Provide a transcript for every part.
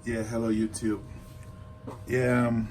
Yeah, hello YouTube. Yeah,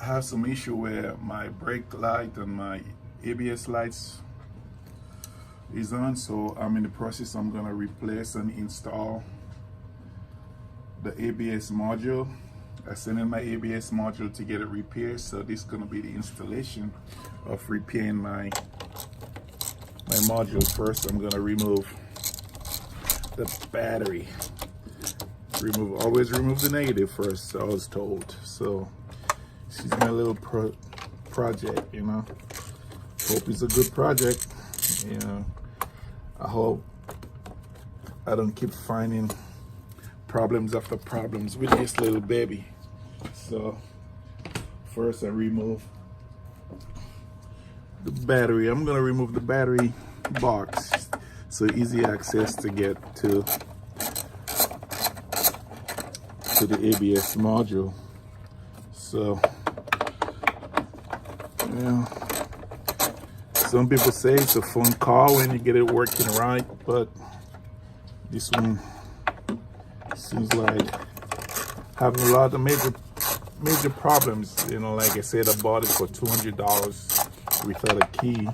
I have some issue where my brake light and my ABS lights is on, so I'm in the process. I'm gonna replace and install the ABS module. I sent in my ABS module to get it repaired, so this is gonna be the installation of repairing my module. First, I'm gonna remove the battery. Always remove the negative first, I was told. So she's my little project, you know. Hope it's a good project, you know. I hope I don't keep finding problems after problems with this little baby. So first I remove the battery. I'm gonna remove the battery box, so easy access to get to the ABS module. So yeah, some people say it's a phone call when you get it working right, but this one seems like having a lot of major problems. You know, like I said, I bought it for $200 without a key.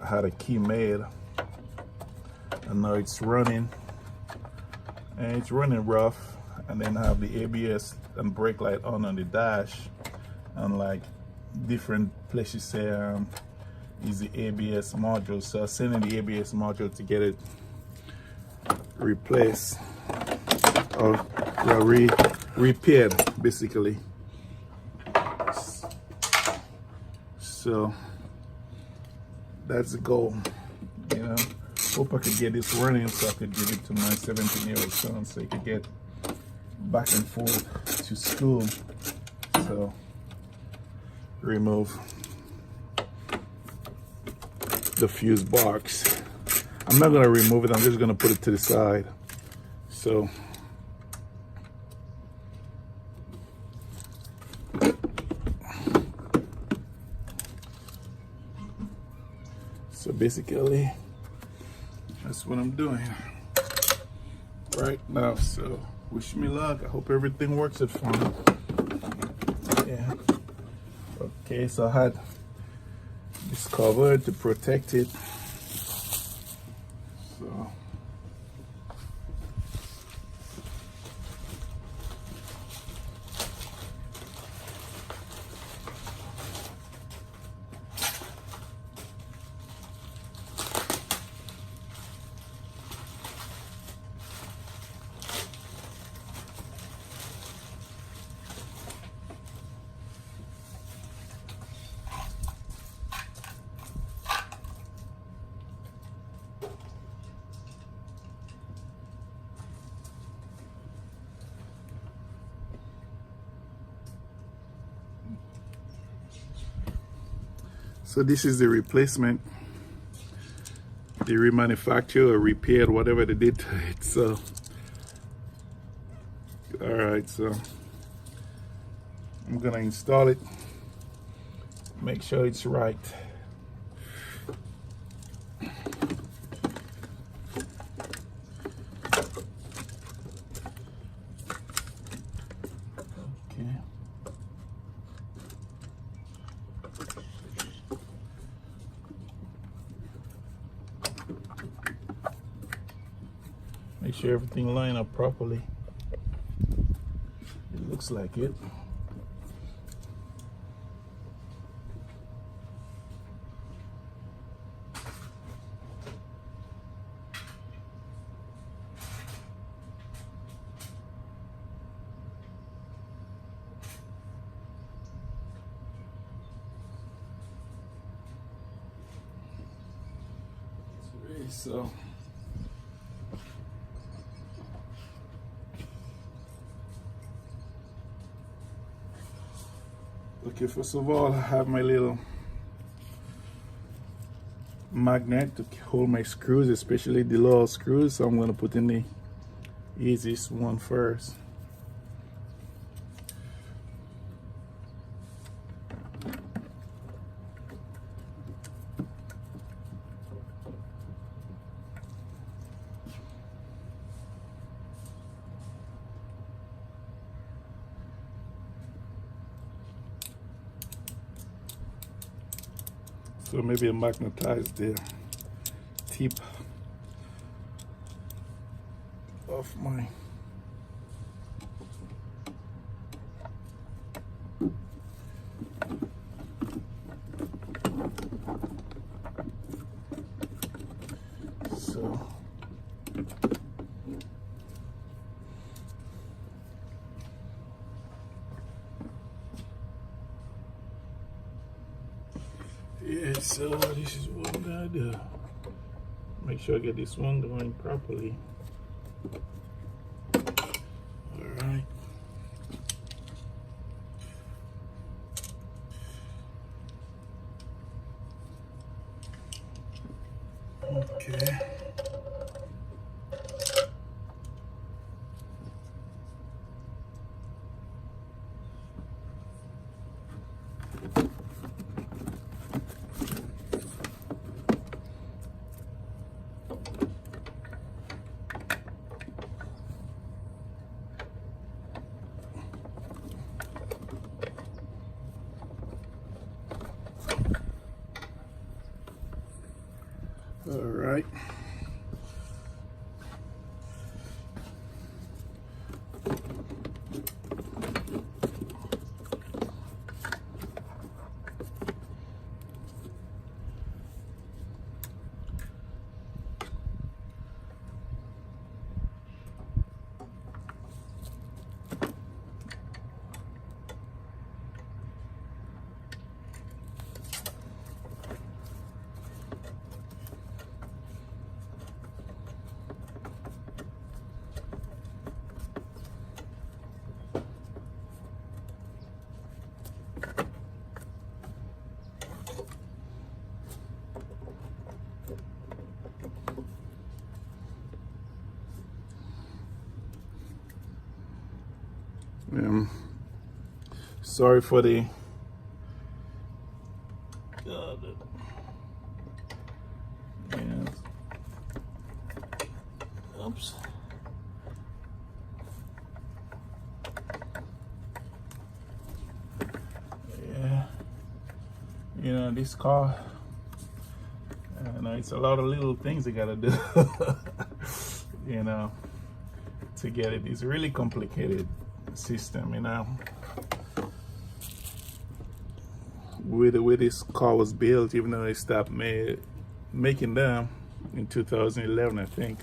I had a key made, and now it's running, and it's running rough. And then I have the ABS and brake light on the dash, and like different places say is the ABS module. So I sent in the ABS module to get it replaced or repaired basically. So that's the goal, you know. Hope I could get this running so I could give it to my 17-year-old son so he could get back and forth to school. So remove the fuse box. I'm not gonna remove it, I'm just gonna put it to the side. So basically that's what I'm doing right now. So wish me luck. I hope everything works out for me. Yeah. Okay, so I had this covered to protect it. So this is the replacement. They remanufactured or repaired whatever they did to it. So all right, so I'm gonna install it, make sure it's right. Okay. Make sure everything line up properly. It looks like it. So okay, first of all, I have my little magnet to hold my screws, especially the lower screws. So I'm going to put in the easiest one first. So maybe I magnetize the tip of my so yeah, so this is what I'm gonna do. Make sure I get this one going properly. Alright. Okay. All right. Sorry for the oops. Yeah, you know, this car, it's a lot of little things you gotta do, you know, to get it. It's a really complicated system, you know. With the way this car was built, even though they stopped making them in 2011, I think.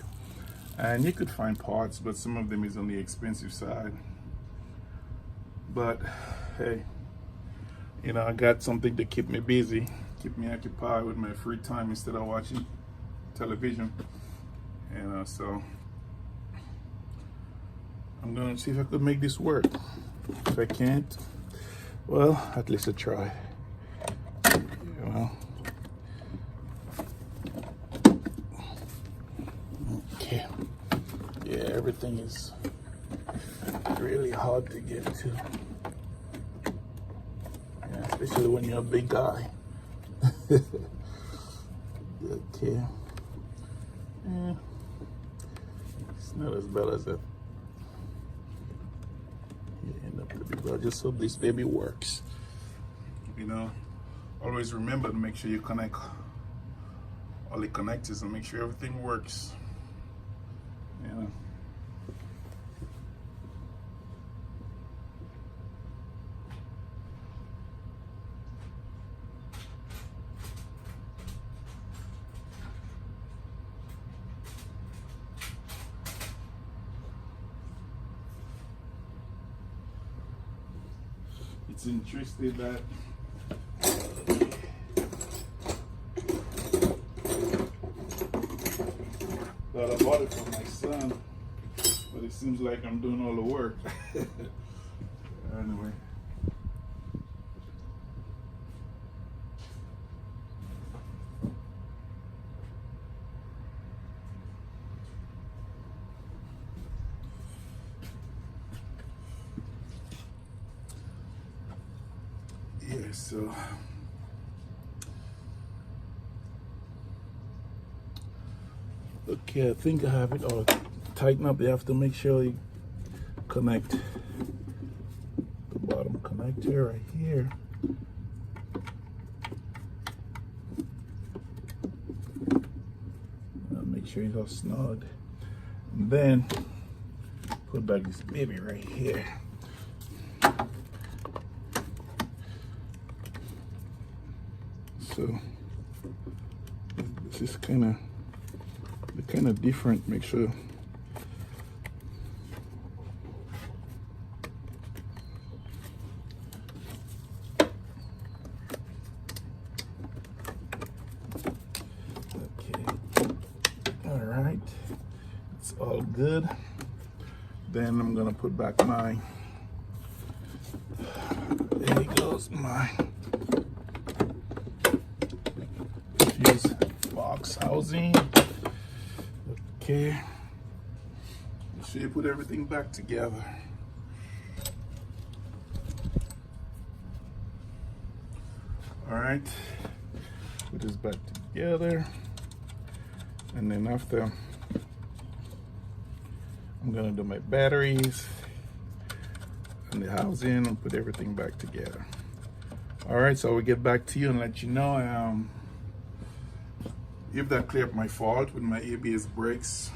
And you could find parts, but some of them is on the expensive side. But hey, you know, I got something to keep me busy, keep me occupied with my free time instead of watching television. You know, so I'm gonna see if I could make this work. If I can't, well, at least I tried. You know. Okay. Yeah, everything is really hard to get to. Yeah, especially when you're a big guy. Okay. Yeah. It's not as bad as that. You end up to be, but I just hope this baby works. You know, always remember to make sure you connect all the connectors and make sure everything works. You know. It's interesting that I bought it for my son, but it seems like I'm doing all the work. Anyway. Yeah, so okay, I think I have it all tightened up. You have to make sure you connect the bottom connector right here. sure it's all snug. And then put back this baby right here. So this is kind of different. Make sure it's all good. Then I'm gonna put back my, there goes my fuse box housing. Okay, make sure you put everything back together. All right, put this back together, and then after, I'm gonna do my batteries and the housing and put everything back together. All right, so we'll get back to you and let you know if that cleared up my fault with my ABS brakes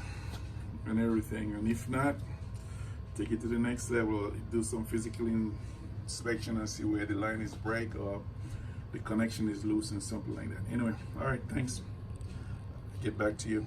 and everything. And if not, take it to the next level, do some physical inspection and see where the line is break or the connection is loose and something like that. Anyway, all right, thanks. Get back to you.